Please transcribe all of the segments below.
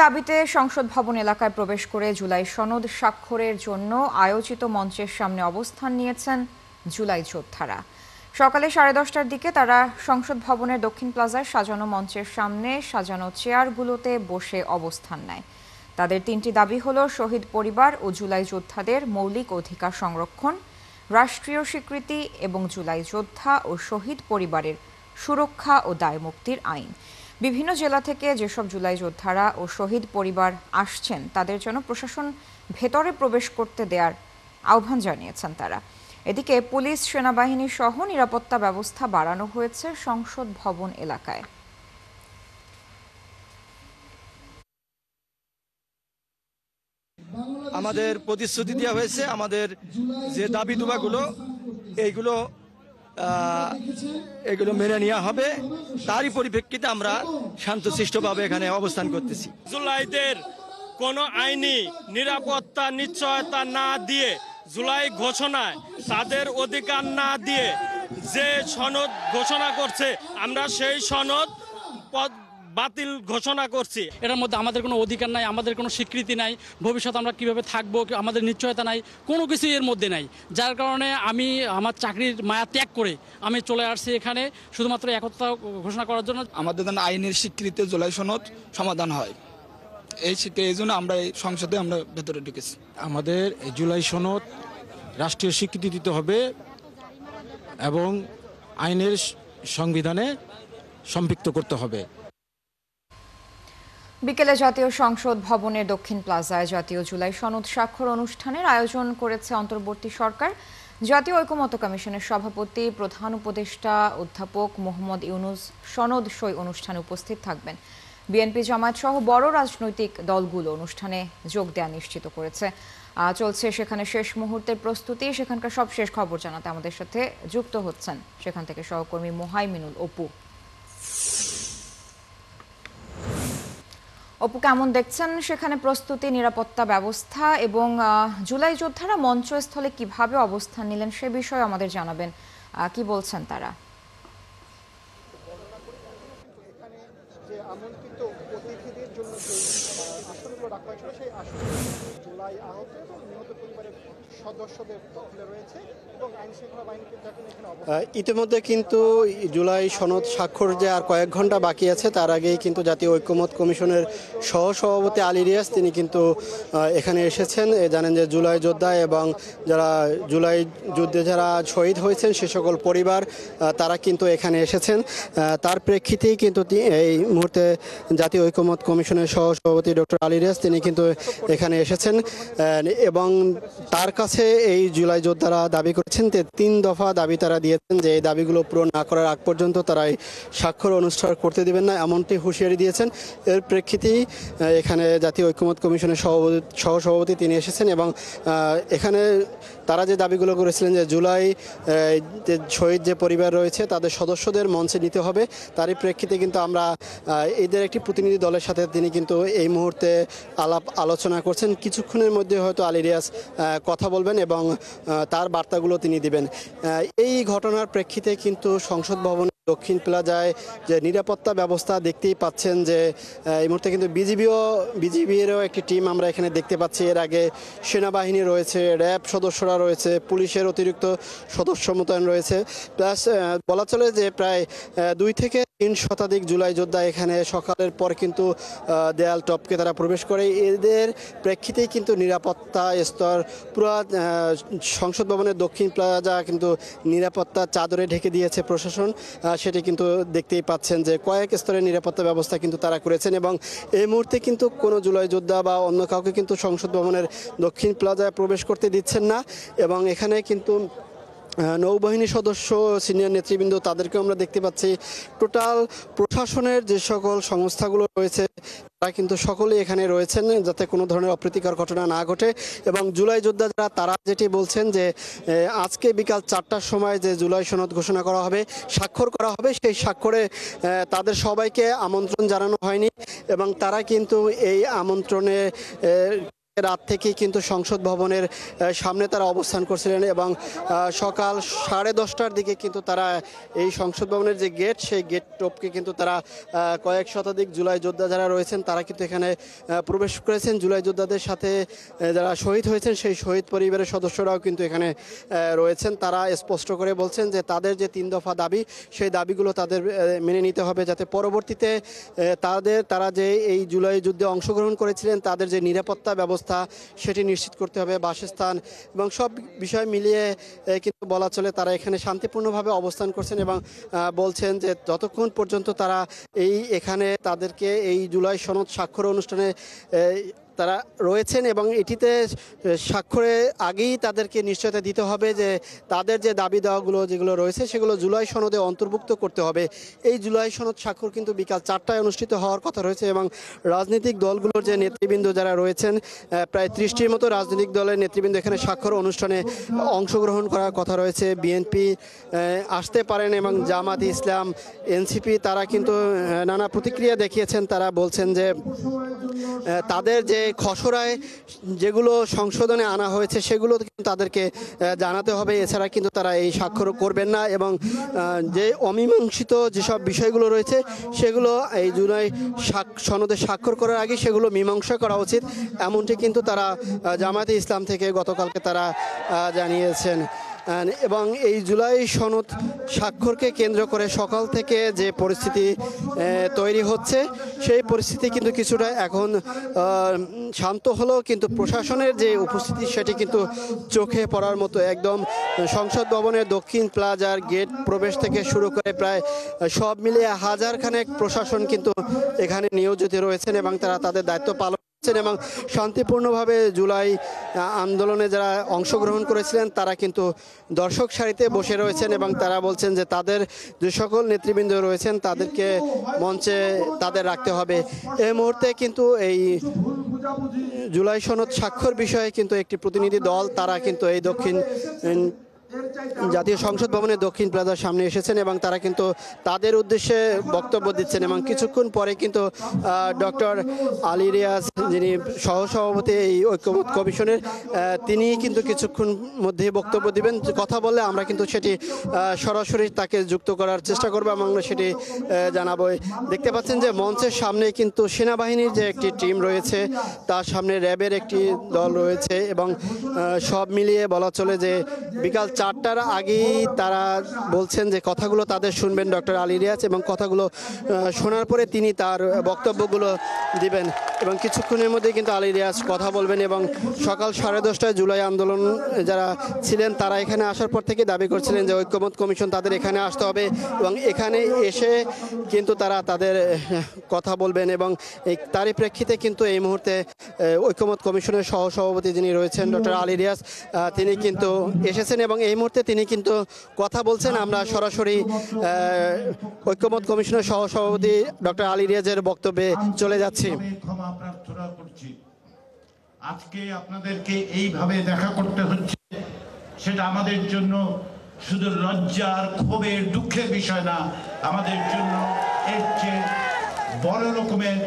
দাবিতে সংসদ ভবন এলাকায় প্রবেশ করে জুলাই সনদ স্বাক্ষরের জন্য আয়োজিত মঞ্চের সামনে অবস্থান নিয়েছেন জুলাই যোদ্ধারা। সকালে 10:30টার দিকে তারা সংসদ ভবনের দক্ষিণ প্লাজায় সাজানো মঞ্চের সামনে সাজানো চেয়ারগুলোতে বসে অবস্থান নেয়। তাদের 3টি দাবি হলো শহীদ পরিবার ও জুলাই যোদ্ধাদের মৌলিক অধিকার সংরক্ষণ, রাষ্ট্রীয় স্বীকৃতি এবং জুলাই যোদ্ধা ও শহীদ পরিবারের সুরক্ষা ও দায়মুক্তির আইন। বিভিন্ন জেলা থেকে যেসব জুলাই যোদ্ধারা ও শহীদ পরিবার আসছেন তাদের জন্য প্রশাসন ভেতরে প্রবেশ করতে দেওয়ার আহ্বান জানিয়েছেন তারা। এদিকে পুলিশ, সেনাবাহিনী সহ নিরাপত্তা ব্যবস্থা বাড়ানো হয়েছে সংসদ ভবন এলাকায়। আমাদের প্রতিশ্রুতি দেওয়া হয়েছে, আমাদের যে দাবি দুবাগুলো এগুলো মেনে নেওয়া হবে। তারই পরিপ্রেক্ষিতে আমরা শান্তশিষ্টভাবে এখানে অবস্থান করতেছি। জুলাইদের কোনো আইনি নিরাপত্তা নিশ্চয়তা না দিয়ে, জুলাই ঘোষণায় তাদের অধিকার না দিয়ে যে সনদ ঘোষণা করছে, আমরা সেই সনদ বাতিল ঘোষণা করছি। এটার মধ্যে আমাদের কোনো অধিকার নাই, আমাদের কোনো স্বীকৃতি নাই, ভবিষ্যতে আমরা কিভাবে থাকবো আমাদের নিশ্চয়তা নাই, কোনো কিছু এর মধ্যে নাই। যার কারণে আমি আমার চাকরির মায়া ত্যাগ করে আমি চলে আসছি এখানে শুধুমাত্র একতা ঘোষণা করার জন্য। আমাদের যেন আইনের স্বীকৃতি জুলাই সনদ সমাধান হয়, এই জন্য আমরা এই সংসদে আমরা ভেতরে ঢুকেছি। আমাদের জুলাই সনদ রাষ্ট্রীয় স্বীকৃতি দিতে হবে এবং আইনের সংবিধানে সম্পৃক্ত করতে হবে। বিকেলে জাতীয় সংসদ ভবনের দক্ষিণ প্লাজায় জাতীয় জুলাই সনদ স্বাক্ষর অনুষ্ঠানের আয়োজন করেছে অন্তর্বর্তী সরকার। জাতীয় ঐকমত্য কমিশনের সভাপতি, প্রধান উপদেষ্টা অধ্যাপক মোহাম্মদ ইউনুস সনদ সই অনুষ্ঠানে উপস্থিত থাকবেন। বিএনপি, জামায়াত সহ বড় রাজনৈতিক দলগুলো অনুষ্ঠানে যোগ দেওয়া নিশ্চিত করেছে। চলছে সেখানে শেষ মুহূর্তের প্রস্তুতি। সেখানকার সব শেষ খবর জানাতে আমাদের সাথে যুক্ত হচ্ছেন সেখান থেকে সহকর্মী মোহাইমিনুল অপু। অপু, কেমন দেখছেন সেখানে প্রস্তুতি, নিরাপত্তা ব্যবস্থা এবং জুলাই যোদ্ধারা মঞ্চস্থলে কিভাবে অবস্থান নিলেন সে বিষয়ে আমাদের জানাবেন। কি বলছেন তারা? যে আমন্ত্রিত অতিথিদের জন্য যে আসনগুলো রাখা হয়েছিল সেই আসনগুলো জুলাই আহত এবং নিহত পরিবারের সদস্যদের দখলে রয়েছে এবং আইন শৃঙ্খলা বাহিনী কিন্তু এখন এখানে ইতিমধ্যে কিন্তু জুলাই সনদ স্বাক্ষর যে আর কয়েক ঘন্টা বাকি আছে তার আগেই কিন্তু জাতীয় ঐকমত্য কমিশনের সহসভাপতি আলী রিয়াজ তিনি কিন্তু এখানে এসেছেন। জানেন যে জুলাই যোদ্ধা এবং যারা জুলাই যুদ্ধে যারা শহীদ হয়েছেন সে সকল পরিবার তারা কিন্তু এখানে এসেছেন। তার প্রেক্ষিতেই কিন্তু এই মুহূর্তে জাতীয় ঐকমত্য কমিশনের সহসভাপতি ডক্টর আলী রিয়াজ তিনি কিন্তু এখানে এসেছেন এবং তার কাছে এই জুলাই যোদ্ধারা দাবি করেছেন যে 3 দফা দাবি তারা দিয়েছেন যে এই দাবিগুলো পূরণ না করার আগ পর্যন্ত তারা এই স্বাক্ষর অনুষ্ঠান করতে দেবেন না, এমনটি হুঁশিয়ারি দিয়েছেন। এর প্রেক্ষিতেই এখানে জাতীয় ঐকমত্য কমিশনের সহসভাপতি তিনি এসেছেন এবং এখানে তারা যে দাবিগুলো করেছিলেন যে জুলাই যে শহীদ যে পরিবার রয়েছে তাদের সদস্যদের মঞ্চে নিতে হবে, তারই প্রেক্ষিতে কিন্তু আমরা এদের একটি প্রতিনিধি দলের সাথে তিনি কিন্তু এই মুহূর্তে আলোচনা করছেন। কিছুক্ষণের মধ্যে হয়তো আলী রিয়াজ কথা বলবেন এবং তার বার্তাগুলো তিনি দিবেন। এই ঘটনার প্রেক্ষিতে কিন্তু সংসদ ভবন দক্ষিণ প্লাজায় যে নিরাপত্তা ব্যবস্থা দেখতেই পাচ্ছেন যে এই মুহূর্তে কিন্তু বিজিবিরও একটি টিম আমরা এখানে দেখতে পাচ্ছি। এর আগে সেনাবাহিনী রয়েছে, র্যাব সদস্যরা রয়েছে, পুলিশের অতিরিক্ত সদস্য মোতায়েন রয়েছে। প্লাস বলা চলে যে প্রায় 2 থেকে 3 শতাধিক জুলাই যোদ্ধা এখানে সকালের পর কিন্তু দেয়াল টপকে তারা প্রবেশ করে। এদের প্রেক্ষিতেই কিন্তু নিরাপত্তা স্তর পুরো সংসদ ভবনের দক্ষিণ প্লাজা কিন্তু নিরাপত্তা চাদরে ঢেকে দিয়েছে প্রশাসন। সেটি কিন্তু দেখতেই পাচ্ছেন যে কয়েক স্তরের নিরাপত্তা ব্যবস্থা কিন্তু তারা করেছেন এবং এই মুহূর্তে কিন্তু কোনো জুলাই যোদ্ধা বা অন্য কাউকে কিন্তু সংসদ ভবনের দক্ষিণ প্লাজায় প্রবেশ করতে দিচ্ছেন না এবং এখানে কিন্তু নৌবাহিনী সদস্য, সিনিয়র নেতৃবৃন্দ তাদেরকেও আমরা দেখতে পাচ্ছি। টোটাল প্রশাসনের যে সকল সংস্থাগুলো রয়েছে তারা কিন্তু সকলেই এখানে রয়েছেন যাতে কোনো ধরনের অপ্রীতিকর ঘটনা না ঘটে এবং জুলাই যোদ্ধা যারা তারা যেটি বলছেন যে আজকে বিকাল 4টার সময় যে জুলাই সনদ ঘোষণা করা হবে, স্বাক্ষর করা হবে, সেই স্বাক্ষরে তাদের সবাইকে আমন্ত্রণ জানানো হয়নি এবং তারা কিন্তু এই আমন্ত্রণে রাত থেকেই কিন্তু সংসদ ভবনের সামনে তারা অবস্থান করছিলেন এবং সকাল 10:30টার দিকে কিন্তু তারা এই সংসদ ভবনের যে গেট সেই গেট টপকে কিন্তু তারা কয়েক শতাধিক জুলাই যোদ্ধা যারা রয়েছেন তারা কিন্তু এখানে প্রবেশ করেছেন। জুলাই যোদ্ধাদের সাথে যারা শহীদ হয়েছেন সেই শহীদ পরিবারের সদস্যরাও কিন্তু এখানে রয়েছেন। তারা স্পষ্ট করে বলছেন যে তাদের যে 3 দফা দাবি সেই দাবিগুলো তাদের মেনে নিতে হবে, যাতে পরবর্তীতে তারা যে এই জুলাই যুদ্ধে অংশগ্রহণ করেছিলেন তাদের যে নিরাপত্তা ব্যবস্থা সেটি নিশ্চিত করতে হবে, বাসস্থান এবং সব বিষয় মিলিয়ে কিন্তু বলা চলে তারা এখানে শান্তিপূর্ণভাবে অবস্থান করছেন এবং বলছেন যে যতক্ষণ পর্যন্ত তারা এখানে তাদেরকে এই জুলাই সনদ স্বাক্ষর অনুষ্ঠানে তারা রয়েছেন এবং এটিতে স্বাক্ষরের আগেই তাদেরকে নিশ্চয়তা দিতে হবে যে তাদের যে দাবি দেওয়াগুলো যেগুলো রয়েছে সেগুলো জুলাই সনদে অন্তর্ভুক্ত করতে হবে। এই জুলাই সনদ স্বাক্ষর কিন্তু বিকাল 4টায় অনুষ্ঠিত হওয়ার কথা রয়েছে এবং রাজনৈতিক দলগুলোর যে নেতৃবৃন্দ যারা রয়েছেন প্রায় 30টির মতো রাজনৈতিক দলের নেতৃবৃন্দ এখানে স্বাক্ষর অনুষ্ঠানে অংশগ্রহণ করার কথা রয়েছে। বিএনপি আসতে পারেন এবং জামাত ইসলাম, এনসিপি তারা কিন্তু নানা প্রতিক্রিয়া দেখিয়েছেন। তারা বলছেন যে তাদের যে খসড়ায় যেগুলো সংশোধনে আনা হয়েছে সেগুলো কিন্তু তাদেরকে জানাতে হবে, এছাড়া কিন্তু তারা এই স্বাক্ষর করবেন না এবং যে অমীমাংসিত যেসব বিষয়গুলো রয়েছে সেগুলো এই জুলাই সনদে স্বাক্ষর করার আগে সেগুলো মীমাংসা করা উচিত, এমনটি কিন্তু তারা জামায়াতে ইসলাম থেকে গতকালকে তারা জানিয়েছেন। এবং এই জুলাই সনদ স্বাক্ষরকে কেন্দ্র করে সকাল থেকে যে পরিস্থিতি তৈরি হচ্ছে সেই পরিস্থিতি কিন্তু কিছুটা এখন শান্ত হলেও কিন্তু প্রশাসনের যে উপস্থিতি সেটি কিন্তু চোখে পড়ার মতো। একদম সংসদ ভবনের দক্ষিণ প্লাজার গেট প্রবেশ থেকে শুরু করে প্রায় সব মিলিয়ে 1000 খানেক প্রশাসন কিন্তু এখানে নিয়োজিত রয়েছেন এবং তারা তাদের দায়িত্ব পালন এবং শান্তিপূর্ণভাবে জুলাই আন্দোলনে যারা অংশগ্রহণ করেছিলেন তারা কিন্তু দর্শক সারিতে বসে রয়েছেন এবং তারা বলছেন যে তাদের যে সকল নেতৃবৃন্দ রয়েছেন তাদেরকে মঞ্চে তাদের রাখতে হবে। এই মুহূর্তে কিন্তু এই জুলাই সনদ স্বাক্ষর বিষয়ে কিন্তু একটি প্রতিনিধি দল তারা কিন্তু এই জাতীয় সংসদ ভবনের দক্ষিণ প্লাজার সামনে এসেছেন এবং তারা কিন্তু তাদের উদ্দেশ্যে বক্তব্য দিচ্ছেন এবং কিছুক্ষণ পরে কিন্তু ডক্টর আলী রিয়াজ যিনি সহসভাপতি এই ঐক্যমত্য কমিশনের তিনি কিন্তু কিছুক্ষণ মধ্যেই বক্তব্য দিবেন। কথা বললে আমরা কিন্তু সেটি সরাসরি তাকে যুক্ত করার চেষ্টা করবো এবং আমরা সেটি জানাবো। দেখতে পাচ্ছেন যে মঞ্চের সামনে কিন্তু সেনাবাহিনীর যে একটি টিম রয়েছে তার সামনে র্যাবের একটি দল রয়েছে এবং সব মিলিয়ে বলা চলে যে বিকাল 4টার আগেই তারা বলছেন যে কথাগুলো তাদের শুনবেন ডক্টর আলী রিয়াজ এবং কথাগুলো শোনার পরে তিনি তার বক্তব্যগুলো দিবেন এবং কিছুক্ষণের মধ্যে কিন্তু আলী রিয়াজ কথা বলবেন এবং সকাল 10:30টায় জুলাই আন্দোলন যারা ছিলেন তারা এখানে আসার পর থেকে দাবি করছিলেন যে ঐক্যমত কমিশন তাদের এখানে আসতে হবে এবং এখানে এসে কিন্তু তারা তাদের কথা বলবেন এবং তারই প্রেক্ষিতে কিন্তু এই মুহূর্তে ঐক্যমত কমিশনের সহসভাপতি যিনি রয়েছেন ডক্টর আলী রিয়াজ তিনি কিন্তু এসেছেন এবং এই মুহূর্তে তিনি কিন্তু কথা বলছেন। আমরা সরাসরি ঐক্যমত কমিশনের সহসভাপতি ডক্টর আলী রিয়াজের বক্তব্যে চলে যাচ্ছি। ক্ষমা প্রার্থনা করছি, আজকে আপনাদেরকে এইভাবে দেখা করতে হচ্ছে সেটা আমাদের জন্য শুধু লজ্জার, ক্ষোভের, দুঃখের বিষয় না, আমাদের জন্য এর চেয়ে বড় রকমের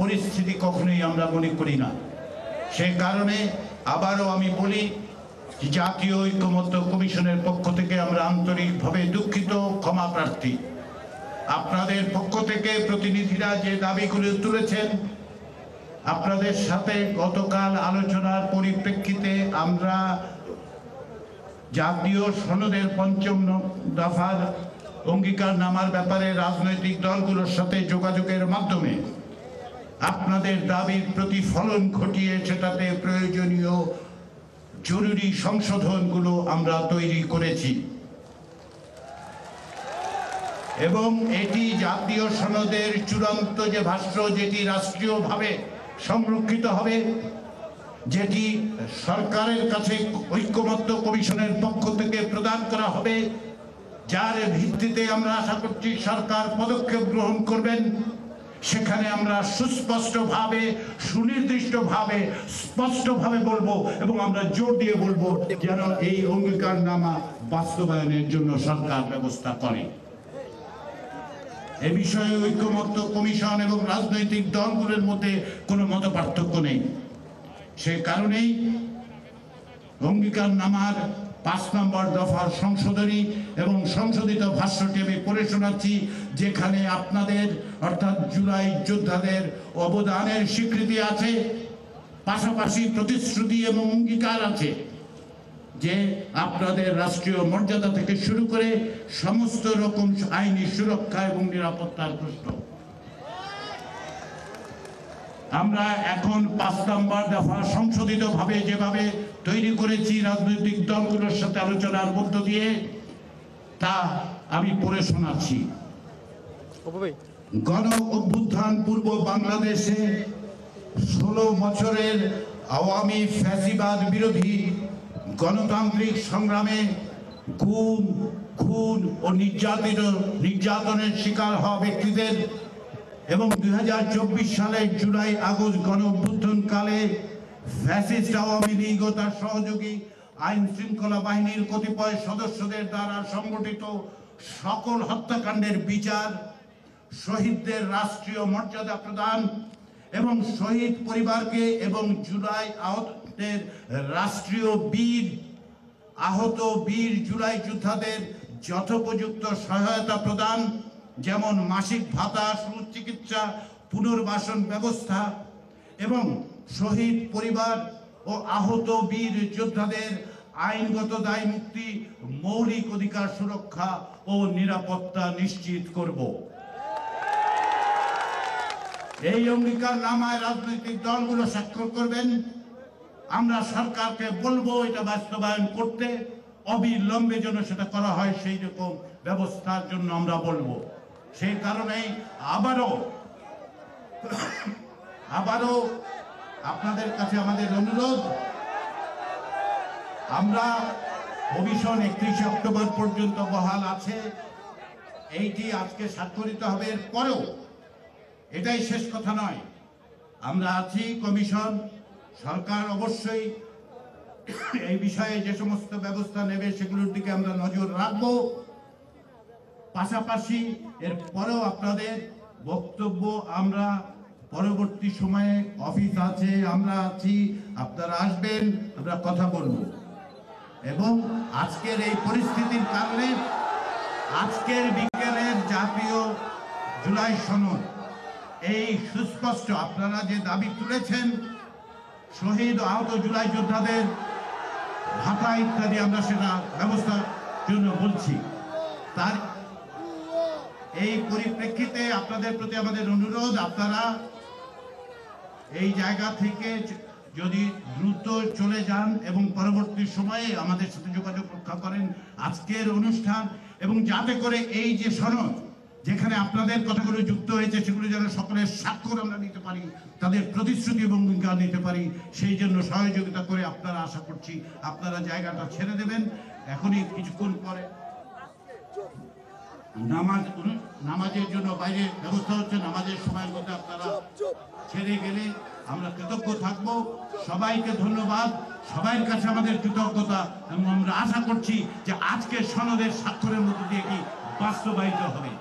পরিস্থিতি কখনোই আমরা মনে করি না। সে কারণে আবারও আমি বলি, জাতীয় ঐক্যমত্য কমিশনের পক্ষ থেকে আমরা আন্তরিকভাবে দুঃখিত, ক্ষমা প্রার্থী। আপনাদের পক্ষ থেকে প্রতিনিধিরা যে দাবিগুলো তুলেছেন, আপনাদের সাথে গতকাল আলোচনার পরিপ্রেক্ষিতে আমরা জাতীয় সনদের ৫ম দফার অঙ্গীকারনামার ব্যাপারে রাজনৈতিক দলগুলোর সাথে যোগাযোগের মাধ্যমে আপনাদের দাবির প্রতিফলন ঘটিয়ে সেটাতে প্রয়োজনীয় জরুরি সংশোধনগুলো আমরা তৈরি করেছি এবং এটি জাতীয় সনদের চূড়ান্ত যে ভাষ্য, যেটি রাষ্ট্রীয়ভাবে সংরক্ষিত হবে, যেটি সরকারের কাছে ঐক্যমত্য কমিশনের পক্ষ থেকে প্রদান করা হবে, যার ভিত্তিতে আমরা আশা করছি সরকার পদক্ষেপ গ্রহণ করবেন। সেখানে আমরা সুস্পষ্টভাবে, সুনির্দিষ্টভাবে, স্পষ্টভাবে বলবো এবং আমরা জোর দিয়ে বলবো যেন এই অঙ্গীকারনামা বাস্তবায়নের জন্য সরকার ব্যবস্থা করে। এ বিষয়ে ঐক্যমত্য কমিশন এবং রাজনৈতিক দলগুলোর মধ্যে কোনো মতপার্থক্য নেই। সে কারণেই অঙ্গীকারনামার 5 নম্বর দফার সংশোধনী এবং সংশোধিত ভাষ্যটি আমি পড়ে শোনাচ্ছি, যেখানে আপনাদের অর্থাৎ জুলাই যোদ্ধাদের অবদানের স্বীকৃতি আছে, পাশাপাশি প্রতিশ্রুতি এবং অঙ্গীকার আছে যে আপনাদের রাষ্ট্রীয় মর্যাদা থেকে শুরু করে সমস্ত রকম আইনি সুরক্ষা এবং নিরাপত্তার প্রশ্ন আমরা এখন 5 নম্বর দফা সংশোধিত ভাবে যেভাবে তৈরি করেছি রাজনৈতিক দলগুলোর সাথে আলোচনার মধ্য দিয়ে, তা আমি পড়ে শোনাচ্ছি। গণ অভ্যুত্থান পূর্ব বাংলাদেশে 16 বছরের আওয়ামী ফ্যাসিবাদ বিরোধী গণতান্ত্রিক সংগ্রামে গুম, খুন ও নির্যাতনের শিকার হওয়া ব্যক্তিদের এবং 2024 সালের জুলাই আগস্ট গণ অভ্যুত্থান কালে ফ্যাসিস্ট আওয়ামী লীগ ও তার সহযোগী আইন শৃঙ্খলা বাহিনীর কতিপয় সদস্যদের দ্বারা সংগঠিত সকল হত্যাকাণ্ডের বিচার, শহীদদের রাষ্ট্রীয় মর্যাদা প্রদান এবং শহীদ পরিবারকে এবং জুলাই আহতদের রাষ্ট্রীয় আহত বীর জুলাই যোদ্ধাদের যথোপযুক্ত সহায়তা প্রদান, যেমন মাসিক ভাতা, সুচিকিৎসা, পুনর্বাসন ব্যবস্থা এবং শহীদ পরিবার ও আহত বীর যোদ্ধাদের আইনগত দায় মুক্তি, মৌলিক অধিকার সুরক্ষা ও নিরাপত্তা নিশ্চিত করব। এই অঙ্গীকারনামায় রাজনৈতিক দলগুলো স্বাক্ষর করবেন। আমরা সরকারকে বলবো এটা বাস্তবায়ন করতে, অবিলম্বে যেন সেটা করা হয় সেই রকম ব্যবস্থার জন্য আমরা বলবো। সেই কারণেই আবারও আপনাদের কাছে আমাদের অনুরোধ, আমরা কমিশন 31 অক্টোবর পর্যন্ত বহাল আছে, এইটি আজকে স্বাক্ষরিত হবে। এর পরেও এটাই শেষ কথা নয়, আমরা আছি কমিশন, সরকার অবশ্যই এই বিষয়ে যে সমস্ত ব্যবস্থা নেবে সেগুলোর দিকে আমরা নজর রাখবো। পাশাপাশি এর পরেও আপনাদের বক্তব্য আমরা পরবর্তী সময়ে অফিস আছে, আমরা আছি, আপনারা আসবেন, আমরা কথা বলবো। এবং আজকের এই পরিস্থিতির কারণে আজকের বিকেলের জাতীয় জুলাই সনদ এই সুস্পষ্ট আপনারা যে দাবি তুলেছেন, শহীদ ও আহত জুলাই যোদ্ধাদের ভাতা ইত্যাদি, আমরা সেটা ব্যবস্থার জন্য বলছি। তার এই পরিপ্রেক্ষিতে আপনাদের প্রতি আমাদের অনুরোধ, আপনারা এই জায়গা থেকে যদি দ্রুত চলে যান এবং পরবর্তী সময়ে আমাদের সাথে যোগাযোগ রক্ষা করেন আজকের অনুষ্ঠান, এবং যাতে করে এই যে সনদ যেখানে আপনাদের কথাগুলো যুক্ত হয়েছে সেগুলো যেন সকলের স্বাক্ষর আমরা নিতে পারি, তাদের প্রতিশ্রুতি এবং অঙ্গীকার নিতে পারি, সেই জন্য সহযোগিতা করে আপনারা, আশা করছি আপনারা জায়গাটা ছেড়ে দেবেন। এখনই কিছুক্ষণ পরে নামাজের জন্য বাইরে ব্যবস্থা হচ্ছে, নামাজের সময়ের মধ্যে আপনারা ছেড়ে গেলে আমরা কৃতজ্ঞ থাকবো। সবাইকে ধন্যবাদ, সবার কাছে আমাদের কৃতজ্ঞতা, এবং আমরা আশা করছি যে আজকের সনদের স্বাক্ষরের মধ্যে দিয়ে কি বাস্তবায়িত হবে।